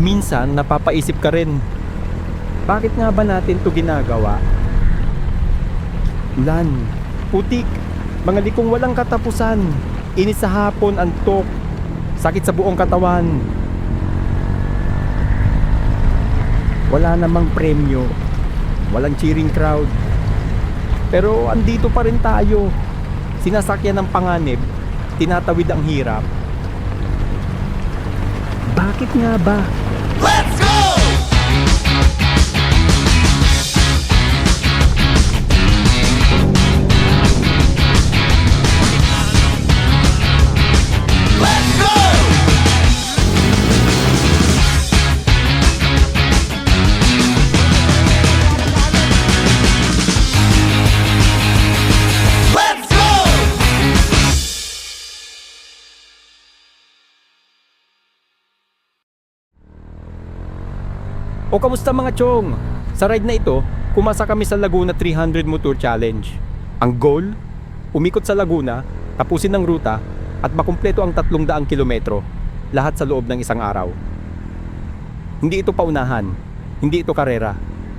Minsan napapaisip ka rin, bakit nga ba natin to ginagawa? Ulan, putik, mga likong walang katapusan, init sa hapon, antok, sakit sa buong katawan. Wala namang premyo, walang cheering crowd. Pero andito pa rin tayo, sinasakyan ng panganib, tinatawid ang hirap. Bakit nga ba? Let's go! Let's go! Let's go! O kamusta mga chong? Sa ride na ito, kumasa kami sa Laguna 300 Motor Challenge. Ang goal? Umikot sa Laguna, tapusin ang ruta, at makumpleto ang 300 kilometro, lahat sa loob ng isang araw. Hindi ito paunahan, hindi ito karera.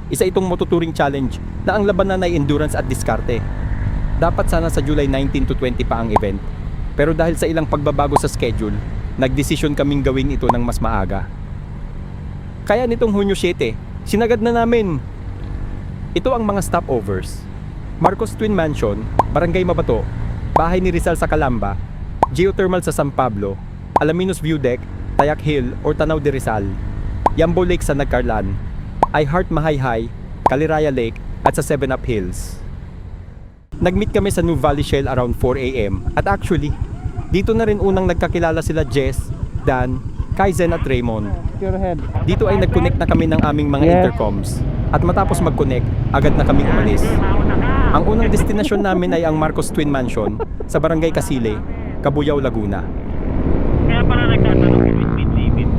Isa itong mototuring challenge na ang labanan ay endurance at diskarte. Dapat sana sa July 19 to 20 pa ang event. Pero dahil sa ilang pagbabago sa schedule, nagdesisyon kaming gawin ito ng mas maaga. Kaya nitong Hunyo 7, sinagad na namin. Ito ang mga stopovers: Marcos Twin Mansion, Barangay Mabato, Bahay ni Rizal sa Calamba, Geothermal sa San Pablo, Alaminos View Deck, Tayak Hill or Tanaw de Rizal, Yambo Lake sa Nagcarlan, I Heart Mahayhay, Caliraya Lake at sa 7 Up Hills. Nag-meet kami sa New Valley Shell around 4 AM at actually, dito na rin unang nagkakilala sila Jess, Dan, Kaizen at Raymond. Dito ay nag-connect na kami ng aming mga intercoms at matapos mag-connect, agad na kaming umalis. Ang unang destinasyon namin ay ang Marcos Twin Mansion sa Barangay Casile, Cabuyao, Laguna. Kaya pala nagtatanong si Bitbit.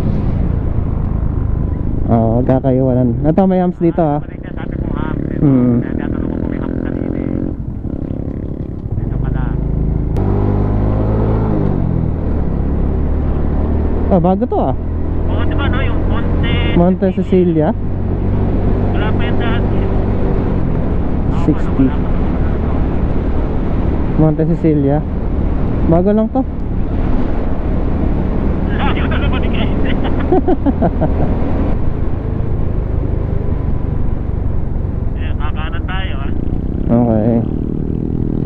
Oo, magkakaiwanan. Ito may hams dito ha. Sabi ko ha, Hmm. nagtatanong ko kung may hams kanina eh. Ito pala. Oh, bago to ah. Oo, diba no, yung Monte Cecilia. Wala pa yan dahil. 60. Monte Cecilia. Bago lang to. Layo na naman ni Kaize. Kakanan tayo ha. Okay.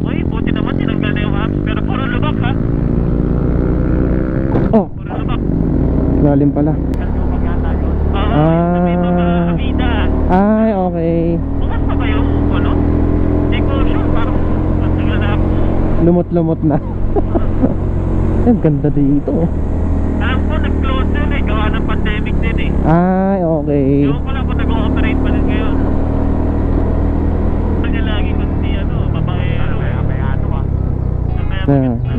Uy, buti naman tinanggal na yung hams. Pero puro lubak ha. Oh, Puro lubak. lalim pala. Kasi lubak yata yun. Oo, Ah. sabi mo mga Avida. Ay, okay. Bukas pa ba yung ano? Hindi ko sure, parang nagtagal na ako. Lumot-lumot na. Ang ganda dito. Alam ko, nag-close din eh, gawa ng pandemic din eh. Ay, okay. Ewan ko lang kung nag-ooperate pa din ngayon. Kanya lagi kundi ano, babae, ano, kaya ka.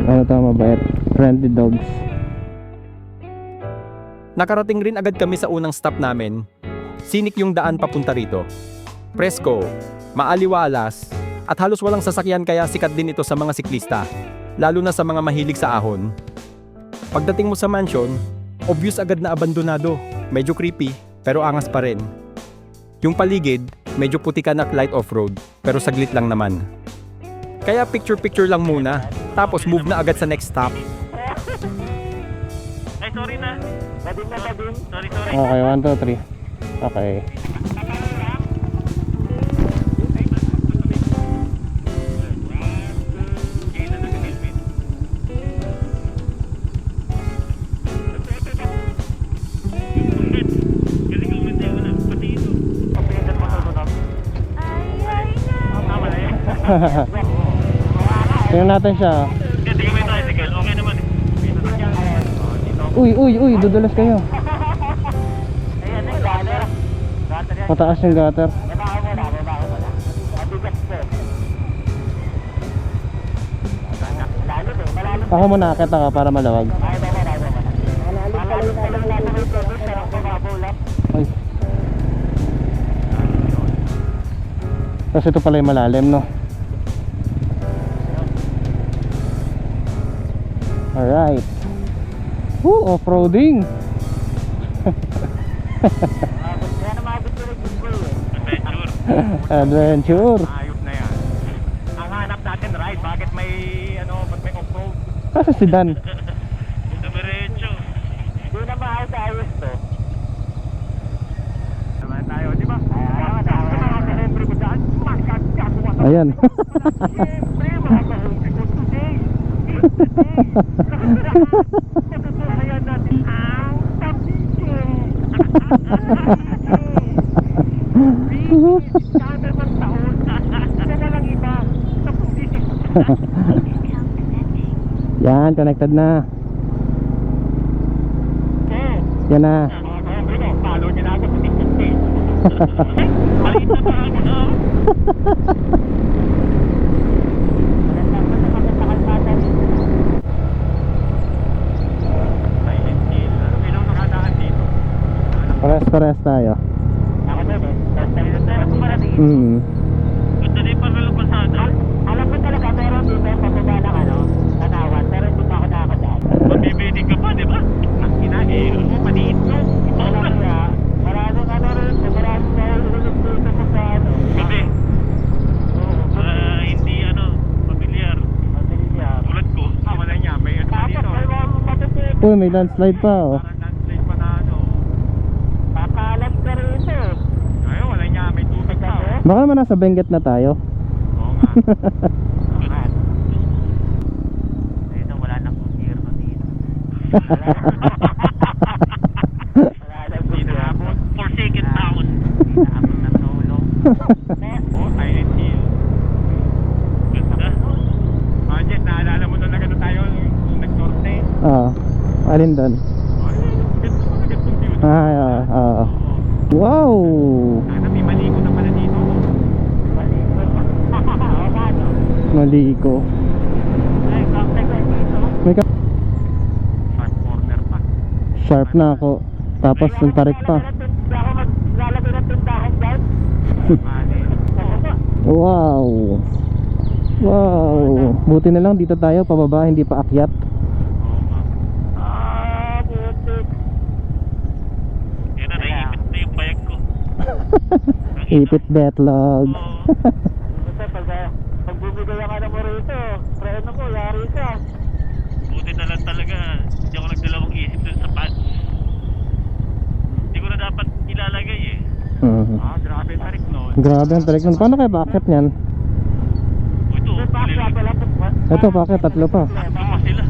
Ano to, mabait. Friendly dogs. Nakarating rin agad kami sa unang stop namin. Sinik yung daan papunta rito. Presko, maaliwalas, at halos walang sasakyan kaya sikat din ito sa mga siklista, lalo na sa mga mahilig sa ahon. Pagdating mo sa mansion, obvious agad na abandonado, medyo creepy, pero angas pa rin. Yung paligid, medyo putikan at light off-road, pero saglit lang naman. Kaya picture-picture lang muna, tapos move na agad sa next stop. Ay, sorry na. Badin na badin. Sorry. Okay, 1, 2, 3. Okay. Tingnan natin siya. Hindi ko may tricycle, okay naman eh. Uy, dudulas kayo. Ayan, gutter. Mataas yung gutter. Baba mo na. Mabigat po. Malalim eh, malalim. Ako muna, akit ka para malawag. Malalim pala yung malalim dito. Pero bababaw lang. Ay. Tapos ito pala yung malalim, no? Alright. Off-roading. Kaya na mabot ko rin yung goal eh. Adventure. Adventure. Ayos na yan. Ang hanap natin ride, bakit may ba't may off-road? Kasi si Dan. Dumiretso. Hindi na maayos to. Naman tayo, di ba? Mga ka-hombre ko dyan, magkakakuha na. Ayan. Siyempre, mga ka-hombre ko today. Matutunayan natin ang pamilya. Kada ng taon, isa na lang iba sa pumili. Yan, connected na. Yan na. Mga ka-hombre ko, follow niyo na ako sa TikTok page. Maliit na pa ako na. Silent kill. Ilang nakadaan dito? Pares tayo. Ako din eh. Silent kill. Ako parating. Ganda na yung parang pasada. Alam ko talaga meron dito pababa ng tanawan. Pero hindi pa ako nakakadaan. Mabibinig ka pa, di ba? Ang kinahin mo, paniit mo. Wala kaya. Maraming rin. Maraming nahihilip dito mo sa Gabi. Oo. Hindi familiar. Pamilyar. Tulad ko. Wala niya. May Ano dito. May mga matutip. Uy, may landslide pa oh. Parang landslide pa na Pakalat ka rito. Ay, wala niya. May tubig na. Baka naman nasa Benguet na tayo. Oo nga. Angat. Dito wala nang gobyerno dito. Wala nang gobyerno. Forsaken town. Inaabot ng tulong. Oh, silent hill. Ganda. Jet, naalala mo nung nagano tayo nung nag-norte? Ah, alin doon? Ay, ganda mo nag-computer. Wow! Sana may maligo na pala dito. Maligo. Oo nga, no? Maliko. Ay, contact na dito. May Sharp corner pa. sharp na ako. Tapos yung tarik pa. Hindi ako maglalagay ng tindahan dyan. Mali. Wow! Wow! Buti na lang dito tayo pababa, hindi pa akyat. Butik. Yan na, naiipit na yung bayag ko. Ipit betlog. Oo. Basta pag bumigay ang mo rito, preno mo, yari ka. Buti na lang talaga. Hindi ako nagdalawang isip dun sa pants. Hindi ko na dapat ilalagay eh. Grabe yung tarik nun. Grabe ang tarik nun. Paano kaya paakyat niyan? Ito, Pakyat, wala Ito paakyat, tatlo pa. Tatlo pa sila.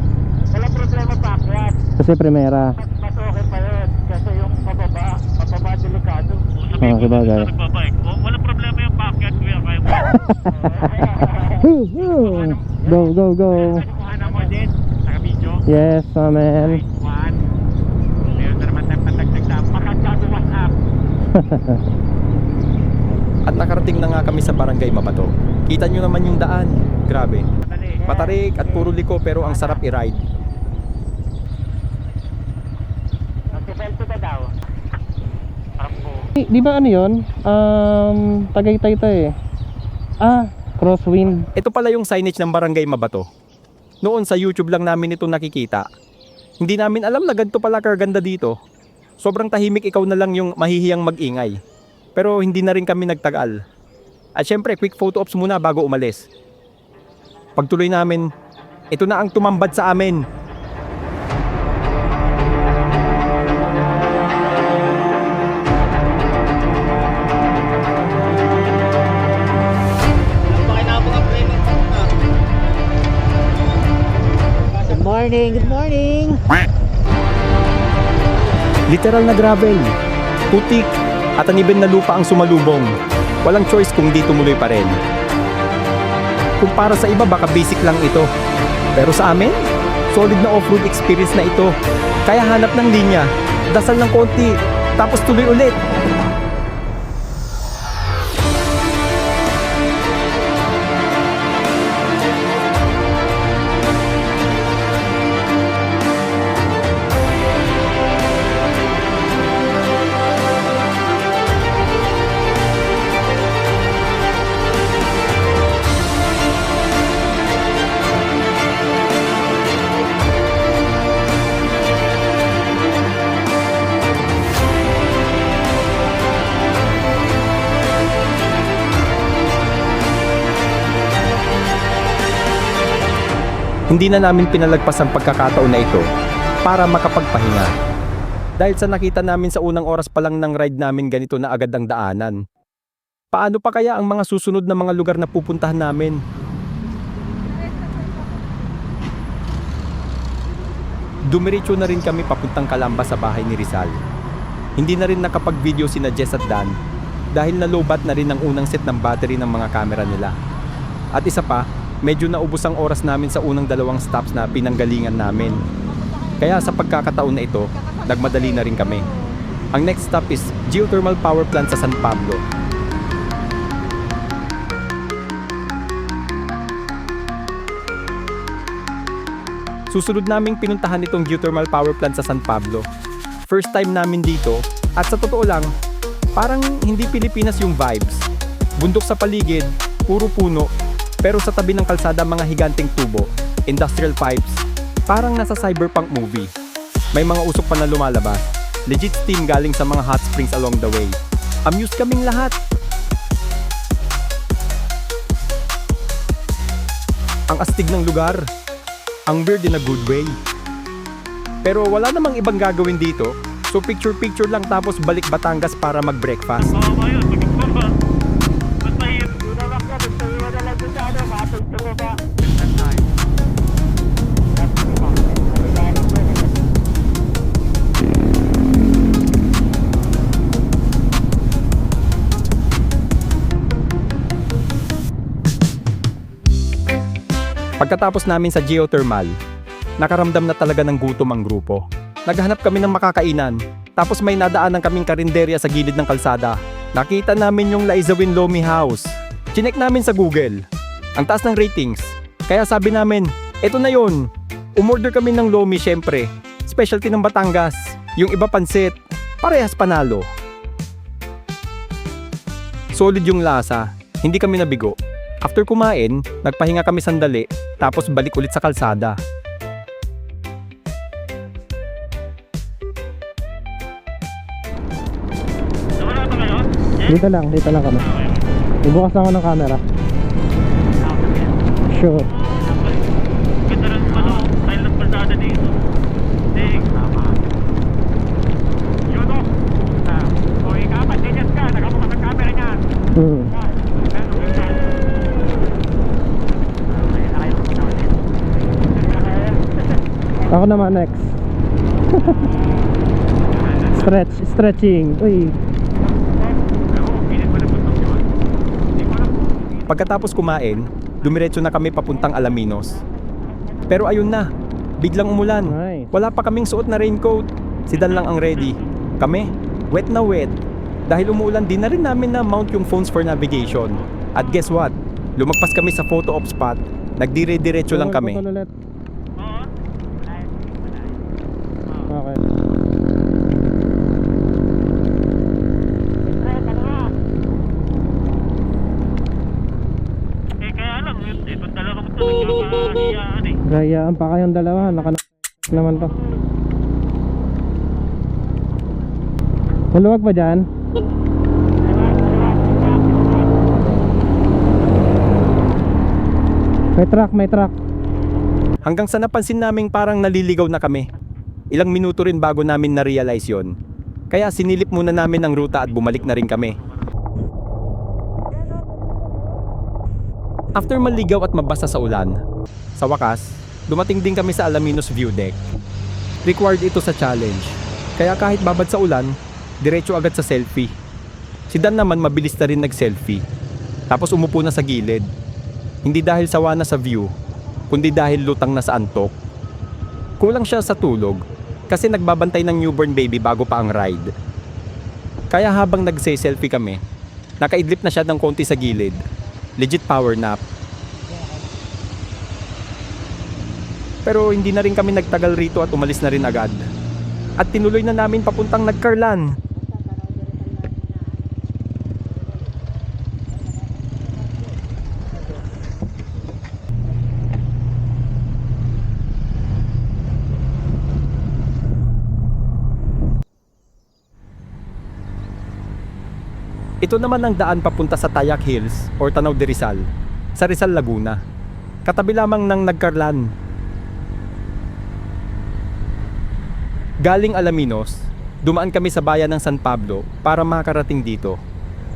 Wala problema pakyat. Kasi primera. Mas okay pa yun. Kasi yung pababa delikado. O sabihin ko sabagay. sa nagbabike. Walang problema yung paakyat, kuya. Kaya mo. Go, go, go. Ano mo din? Naka-video? Yes, amen. One. Meron na naman tayo patagdag na pakagado WhatsApp. At nakarating na nga kami sa Barangay Mabato. Kita nyo naman yung daan. Grabe. Matarik at puro liko pero ang sarap i-ride. Nag-selfie ka daw. Parang Di ba ano yun? Tagaytay to eh. Crosswind. Ito pala yung signage ng Barangay Mabato. Noon sa YouTube lang namin ito nakikita. Hindi namin alam na ganito pala kaganda dito. Sobrang tahimik, ikaw na lang yung mahihiyang mag-ingay. Pero hindi na rin kami nagtagal. At syempre, quick photo ops muna bago umalis. Pagtuloy namin, ito na ang tumambad sa amin. Good morning, good morning. Literal na gravel, putik, at anibin na lupa ang sumalubong. Walang choice kung di tumuloy pa rin. Kung para sa iba baka basic lang ito. Pero sa amin, solid na off-road experience na ito. Kaya hanap ng linya, dasal ng konti, tapos tuloy ulit. Hindi na namin pinalagpas ang pagkakataon na ito para makapagpahinga. Dahil sa nakita namin sa unang oras pa lang ng ride namin ganito na agad ang daanan. Paano pa kaya ang mga susunod na mga lugar na pupuntahan namin? Dumiretso na rin kami papuntang Calamba sa bahay ni Rizal. Hindi na rin nakapag-video sina Jess at Dan dahil na-lowbat na rin ang unang set ng battery ng mga camera nila. At isa pa, medyo naubos ang oras namin sa unang 2 stops na pinanggalingan namin. Kaya sa pagkakataon na ito, nagmadali na rin kami. Ang next stop is Geothermal Power Plant sa San Pablo. Susunod naming pinuntahan itong geothermal power plant sa San Pablo. First time namin dito at sa totoo lang, parang hindi Pilipinas yung vibes. Bundok sa paligid, puro puno, pero sa tabi ng kalsada mga higanteng tubo, industrial pipes, parang nasa cyberpunk movie. May mga usok pa na lumalabas, legit steam galing sa mga hot springs along the way. Amused kaming lahat. Ang astig ng lugar. Ang weird in a good way. Pero wala namang ibang gagawin dito, so picture-picture lang tapos balik Batangas para mag-breakfast. Kawawa yun, magigpapa. Ba't mahirap? Tulawak ka, magtawa na lang doon sa ano, matagtawa ba? Pagkatapos namin sa geothermal, nakaramdam na talaga ng gutom ang grupo. Naghanap kami ng makakainan, tapos may nadaanan kaming karinderya sa gilid ng kalsada. Nakita namin yung Laizawin Lomi House. Chinek namin sa Google. Ang taas ng ratings. Kaya sabi namin, eto na yun. Umorder kami ng Lomi syempre. Specialty ng Batangas. Yung iba pansit. Parehas panalo. Solid yung lasa. Hindi kami nabigo. After kumain, nagpahinga kami sandali, tapos balik ulit sa kalsada. Nawala ba kayo? Dito lang kami. Ibukas lang ako ng camera. Sure. Ganda rin ano, style ng kalsada dito. Ding. Yun o. O ikaw, patinyas ka, nakabukas ang camera niya. Ako naman next. Stretching. Uy. Pagkatapos kumain, dumiretso na kami papuntang Alaminos. Pero ayun na, biglang umulan. Nice. Wala pa kaming suot na raincoat. Si Dan lang ang ready. Kami, wet na wet. Dahil umuulan, di na rin namin na mount yung phones for navigation. At guess what? Lumagpas kami sa photo op spot. Nagdire-diretso lang kami. Oo. Okay. Eh kaya lang, itong dalawang ito, nagpapahiyaan eh. Gayaan pa kayong dalawa. Naman to. Maluwag ba dyan? May truck. Hanggang sa napansin naming parang naliligaw na kami. Ilang minuto rin bago namin na-realize yon. Kaya sinilip muna namin ang ruta at bumalik na rin kami. After maligaw at mabasa sa ulan, sa wakas, dumating din kami sa Alaminos View Deck. Required ito sa challenge. Kaya kahit babad sa ulan, diretso agad sa selfie. Si Dan naman mabilis na rin nag-selfie. Tapos umupo na sa gilid. Hindi dahil sawa na sa view, kundi dahil lutang na sa antok. Kulang siya sa tulog kasi nagbabantay ng newborn baby bago pa ang ride. Kaya habang nagse-selfie kami, nakaidlip na siya ng konti sa gilid. Legit power nap. Pero hindi na rin kami nagtagal rito at umalis na rin agad. At tinuloy na namin papuntang Nagcarlan. Ito naman ang daan papunta sa Tayac Hills or Tanaw de Rizal, sa Rizal, Laguna. Katabi lamang ng Nagcarlan. Galing Alaminos, dumaan kami sa bayan ng San Pablo para makarating dito.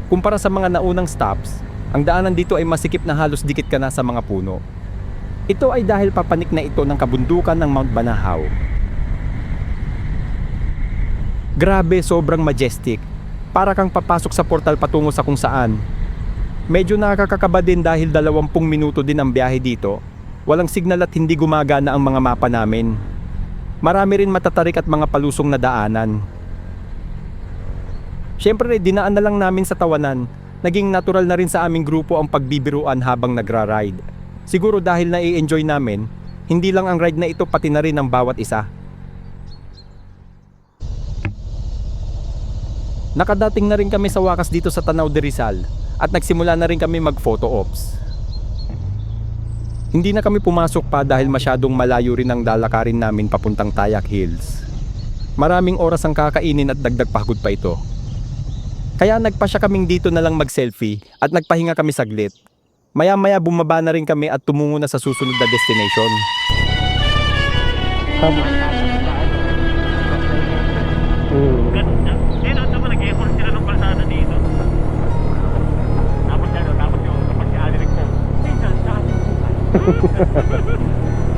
Kumpara sa mga naunang stops, ang daanan dito ay masikip na halos dikit ka na sa mga puno. Ito ay dahil papanik na ito ng kabundukan ng Mount Banahaw. Grabe, sobrang majestic. Para kang papasok sa portal patungo sa kung saan. Medyo nakakakaba din dahil 20 minuto din ang biyahe dito. Walang signal at hindi gumagana ang mga mapa namin. Marami rin matatarik at mga palusong na daanan. Siyempre, dinaan na lang namin sa tawanan. Naging natural na rin sa aming grupo ang pagbibiruan habang nagra-ride. Siguro dahil na-i-enjoy namin, hindi lang ang ride na ito pati na rin ang bawat isa. Nakadating na rin kami sa wakas dito sa Tanaw de Rizal at nagsimula na rin kami mag-photo ops. Hindi na kami pumasok pa dahil masyadong malayo rin ang lalakarin namin papuntang Tayak Hills. Maraming oras ang kakainin at dagdag pagod pa ito. Kaya nagpasya kaming dito na lang mag-selfie at nagpahinga kami saglit. Maya-maya bumaba na rin kami at tumungo na sa susunod na destination. Ganda. Eh, doon naman nag-effort sila ng kalsada dito. Tapos yung kapag si Aleric po, minsan sa ating buhay.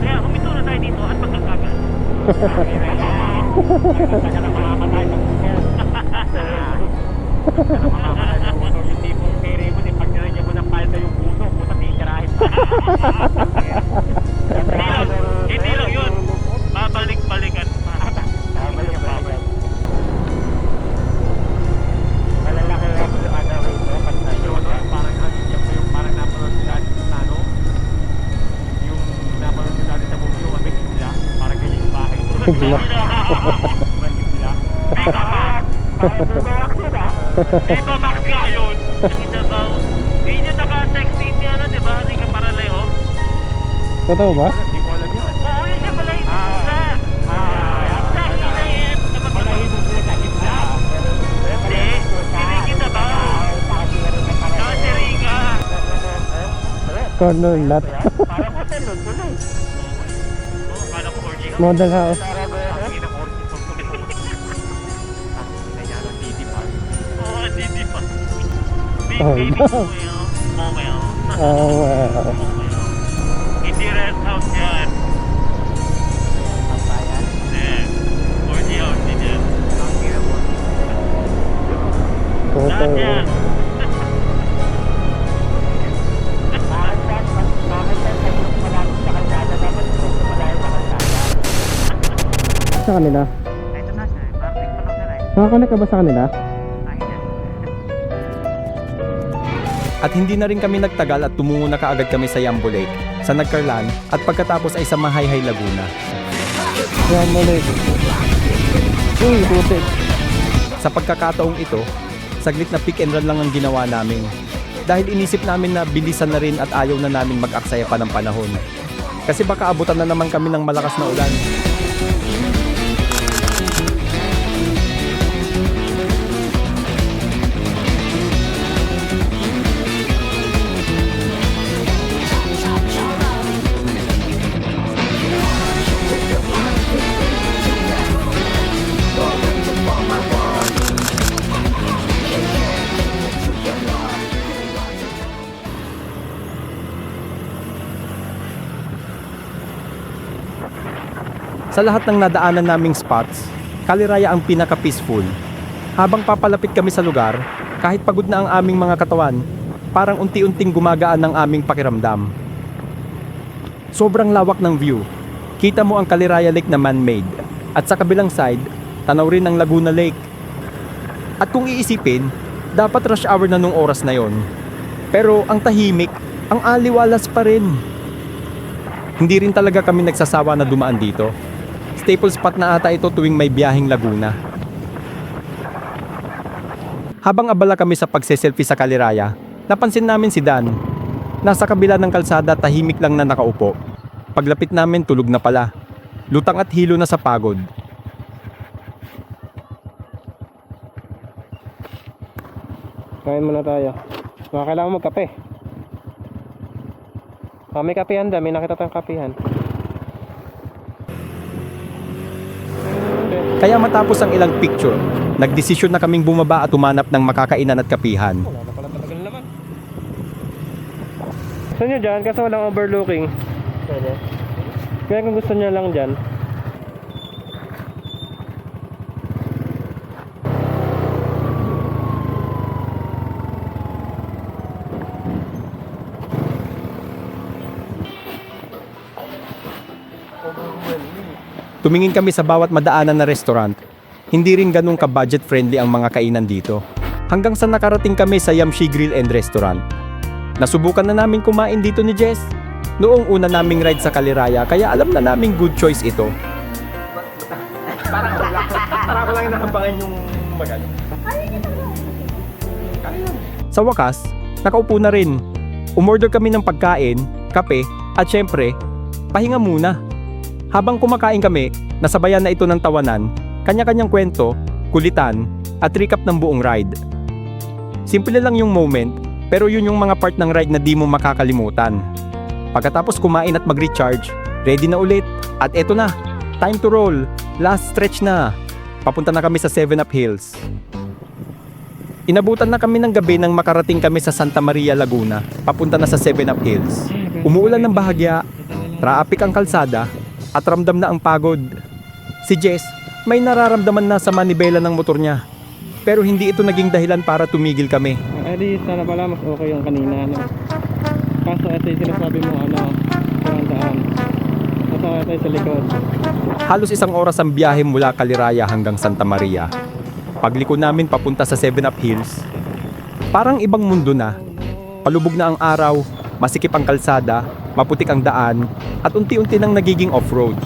Kaya humito na tayo dito at magkakagal. Taga na mamamatay sa puso. Mamamatay sa puso. Hindi pong kere mo, pag nilagyan mo ng palda yung puso, puta titirahin pa. Hindi lang yun. Babalik-balikan pa. Babalik. Malalaki lang yung ano rito, pag na yun, parang ano yung parang napanood sila ano, yung napanood sila sa movie, yung may isla, parang ganyan yung bahay. Isla. May isla. Parang bumawak sila. Viva Max nga yun. Hindi daw. Hindi niya naka-text ni ano, di ba? Hindi ka paraleho. Totoo ba? Hindi ko alam yun. Oo, yun siya pala yung isla. Malahimos sila sa isla. Hindi. Hindi kita ba? Nakasiriga. Corner lot. Parang hotel nun tuloy. Oo, kala ko 4G. Model house. Ang ina ko orchid pag tuloy. Ang ina niya ng Didi Park. Oo, hindi pa. Big Oh, baby no. mo yun. Momel. Oh, wow. Hindi rest house yan. Ang bayan. Eh, 4G house din yan. Ang ina mo. Lahat yan. Bakit yan sa yung malapit sa kalsada? Dapat ito malayo sa kalsada. Sa kanila? Ito na sir. Parting pa lang na Nakakonek ka ba sa kanila? At hindi na rin kami nagtagal at tumungo na kaagad kami sa Yambo Lake, sa Nagcarlan at pagkatapos ay sa Mahayhay, Laguna. Yan, mali. Uy, putik. Sa pagkakataong ito, saglit na pick and run lang ang ginawa namin. Dahil inisip namin na bilisan na rin at ayaw na namin mag-aksaya pa ng panahon. Kasi baka abutan na naman kami ng malakas na ulan. Sa lahat ng nadaanan naming spots, Kaliraya ang pinaka-peaceful. Habang papalapit kami sa lugar, kahit pagod na ang aming mga katawan, parang unti-unting gumagaan ang aming pakiramdam. Sobrang lawak ng view. Kita mo ang Kaliraya Lake na man-made. At sa kabilang side, tanaw rin ang Laguna Lake. At kung iisipin, dapat rush hour na nung oras na yon. Pero ang tahimik, ang aliwalas pa rin. Hindi rin talaga kami nagsasawa na dumaan dito. Staple spot na ata ito tuwing may biyaheng Laguna. Habang abala kami sa pagse-selfie sa Kaliraya, napansin namin si Dan. Nasa kabila ng kalsada, tahimik lang na nakaupo. Paglapit namin, tulog na pala. Lutang at hilo na sa pagod. Kain muna tayo. Kailangan magkape. May kapehan dyan. May nakita tayong kapehan. Kaya matapos ang ilang picture, nagdesisyon na kaming bumaba at humanap ng makakainan at kapihan. Gusto nyo dyan? Kaso walang overlooking. Kaya kung gusto nyo lang dyan. Tumingin kami sa bawat madaanan na restaurant. Hindi rin ganun ka-budget friendly ang mga kainan dito. Hanggang sa nakarating kami sa Yamshi Grill and Restaurant. Nasubukan na namin kumain dito ni Jess. Noong una naming ride sa Kaliraya, kaya alam na naming good choice ito. Para ko lang nakabangan yung magano. Sa wakas, nakaupo na rin. Umorder kami ng pagkain, kape, at syempre, pahinga muna. Habang kumakain kami, nasabayan na ito ng tawanan, kanya-kanyang kwento, kulitan, at recap ng buong ride. Simple lang yung moment, pero yun yung mga part ng ride na di mo makakalimutan. Pagkatapos kumain at mag-recharge, ready na ulit. At eto na, time to roll. Last stretch na. Papunta na kami sa 7-Up Hills. Inabutan na kami ng gabi nang makarating kami sa Santa Maria, Laguna, papunta na sa 7-Up Hills. Umuulan ng bahagya, traffic ang kalsada, at ramdam na ang pagod. Si Jess, may nararamdaman na sa manibela ng motor niya. Pero hindi ito naging dahilan para tumigil kami. Di sana pala mas okay yung kanina. No? Kaso ito yung sinasabi mo, kurang daan. Kaso ito yung sa likod. Halos 1 oras ang biyahe mula Kaliraya hanggang Santa Maria. Pagliko namin papunta sa 7-Up Hills, parang ibang mundo na. Palubog na ang araw, masikip ang kalsada, maputik ang daan, at unti-unti nang nagiging off-road.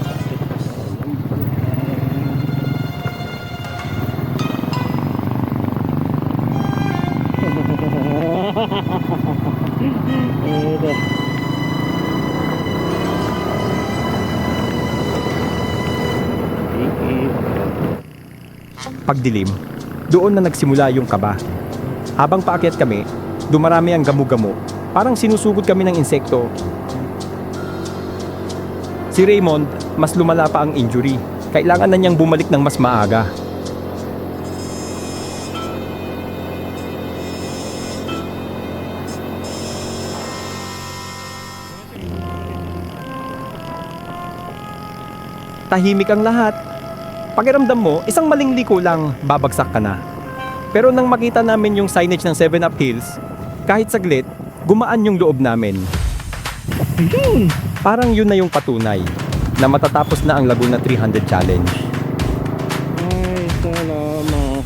Pagdilim, doon na nagsimula yung kaba. Habang paakyat kami, dumarami ang gamo-gamo. Parang sinusugod kami ng insekto. Si Raymond, mas lumala pa ang injury. Kailangan na niyang bumalik ng mas maaga. Tahimik ang lahat. Pakiramdam mo, isang maling liko lang, babagsak ka na. Pero nang makita namin yung signage ng 7-Up Hills, kahit saglit, gumaan yung loob namin. Parang yun na yung patunay na matatapos na ang Laguna 300 Challenge. Ay, salamat.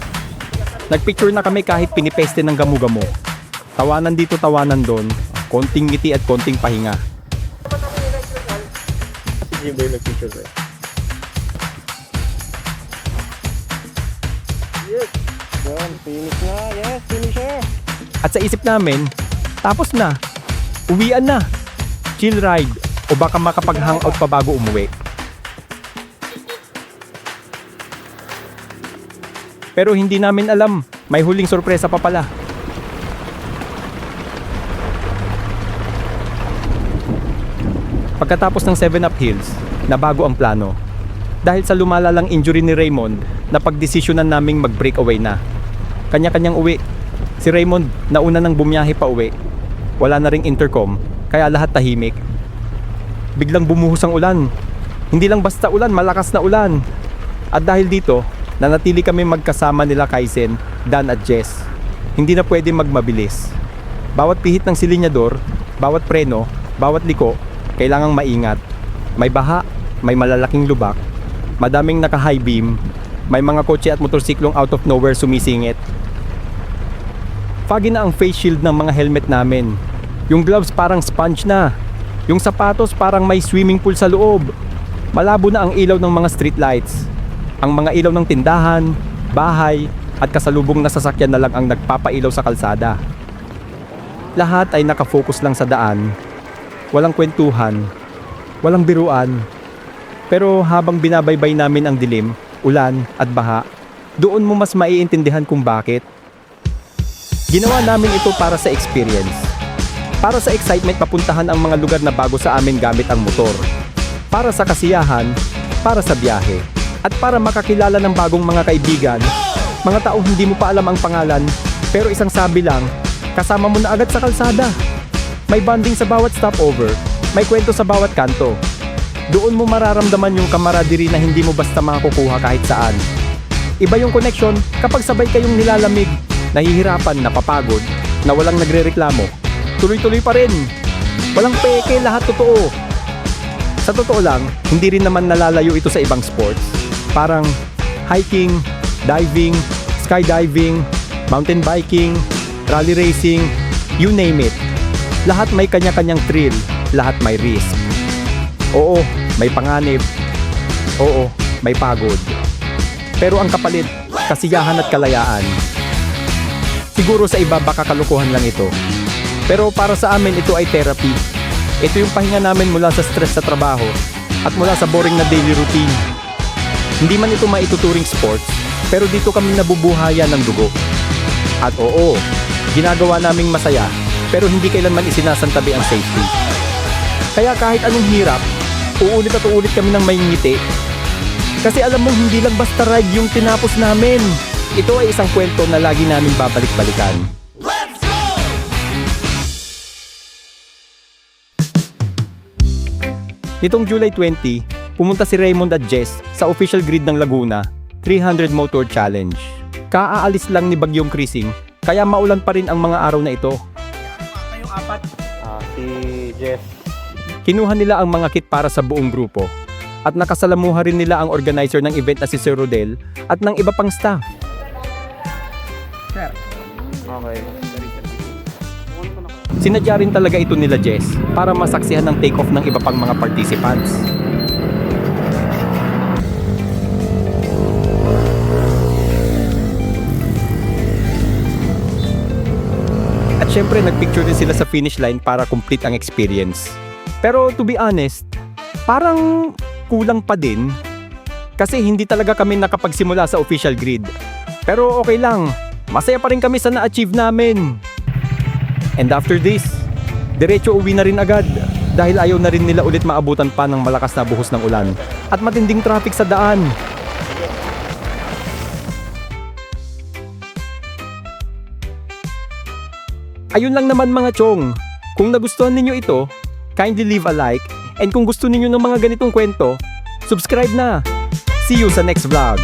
Nagpicture na kami kahit pinipeste ng gamu-gamo. Tawanan dito, tawanan doon, konting ngiti at konting pahinga. Hindi ba yung nagpicture ba? Yan, finish na. Yes, finisher. At sa isip namin, tapos na. Uwian na. Chill ride o baka makapag-hangout pa bago umuwi. Pero hindi namin alam, may huling sorpresa pa pala. Pagkatapos ng 7-Up Hills, nabago ang plano. Dahil sa lumalalang injury ni Raymond, napagdesisyonan naming mag-breakaway na. Kanya-kanyang uwi. Si Raymond, nauna nang bumiyahe pa uwi. Wala na ring intercom, kaya lahat tahimik. Biglang bumuhos ang ulan. Hindi lang basta ulan, malakas na ulan. At dahil dito, nanatili kami magkasama nila Kaisen, Dan at Jess. Hindi na pwede magmabilis. Bawat pihit ng silinyador, bawat preno, bawat liko, kailangang maingat. May baha, may malalaking lubak, madaming naka-high beam, may mga kotse at motorsiklong out of nowhere sumisingit. Foggy na ang face shield ng mga helmet namin. Yung gloves parang sponge na. Yung sapatos parang may swimming pool sa loob. Malabo na ang ilaw ng mga street lights. Ang mga ilaw ng tindahan, bahay, at kasalubong na sasakyan na lang ang nagpapailaw sa kalsada. Lahat ay nakafocus lang sa daan. Walang kwentuhan, walang biruan. Pero habang binabaybay namin ang dilim, ulan at baha, doon mo mas maiintindihan kung bakit. Ginawa namin ito para sa experience. Para sa excitement papuntahan ang mga lugar na bago sa amin gamit ang motor. Para sa kasiyahan, para sa biyahe. At para makakilala ng bagong mga kaibigan, mga taong hindi mo pa alam ang pangalan, pero isang sabi lang, kasama mo na agad sa kalsada. May bonding sa bawat stopover, may kwento sa bawat kanto. Doon mo mararamdaman yung camaraderie na hindi mo basta makukuha kahit saan. Iba yung connection kapag sabay kayong nilalamig, nahihirapan, napapagod, na walang nagrereklamo. Tuloy-tuloy pa rin. Walang peke, lahat totoo. Sa totoo lang, hindi rin naman nalalayo ito sa ibang sports. Parang hiking, diving, skydiving, mountain biking, rally racing, you name it. Lahat may kanya-kanyang thrill, lahat may risk. Oo, may panganib. Oo, may pagod. Pero ang kapalit, kasiyahan at kalayaan. Siguro sa iba baka kalukuhan lang ito. Pero para sa amin ito ay therapy. Ito yung pahinga namin mula sa stress sa trabaho at mula sa boring na daily routine. Hindi man ito maituturing sports, pero dito kami nabubuhayan ng dugo. At oo, ginagawa naming masaya, pero hindi kailanman isinasantabi ang safety. Kaya kahit anong hirap, uulit at uulit kami ng may ngiti. Kasi alam mong hindi lang basta ride yung tinapos namin. Ito ay isang kwento na lagi namin babalik-balikan. Let's go! Nitong July 20, pumunta si Raymond at Jess sa official grid ng Laguna 300 Motor Challenge. Kaaalis lang ni Bagyong Krising, kaya maulan pa rin ang mga araw na ito. Si Jeff. Kinuha nila ang mga kit para sa buong grupo at nakasalamuha rin nila ang organizer ng event na si Sir Rodel at ng iba pang staff. Okay. Sinadya rin talaga ito nila Jess para masaksihan ng take-off ng iba pang mga participants. At syempre nagpicture din sila sa finish line para complete ang experience. Pero to be honest, parang kulang pa din kasi hindi talaga kami nakapagsimula sa official grid. Pero okay lang, masaya pa rin kami sa na-achieve namin. And after this, diretso uwi na rin agad dahil ayaw na rin nila ulit maabutan pa ng malakas na buhos ng ulan at matinding traffic sa daan. Ayun lang naman mga chong. Kung nagustuhan ninyo ito, kindly leave a like, and kung gusto ninyo ng mga ganitong kwento, subscribe na. See you sa next vlog.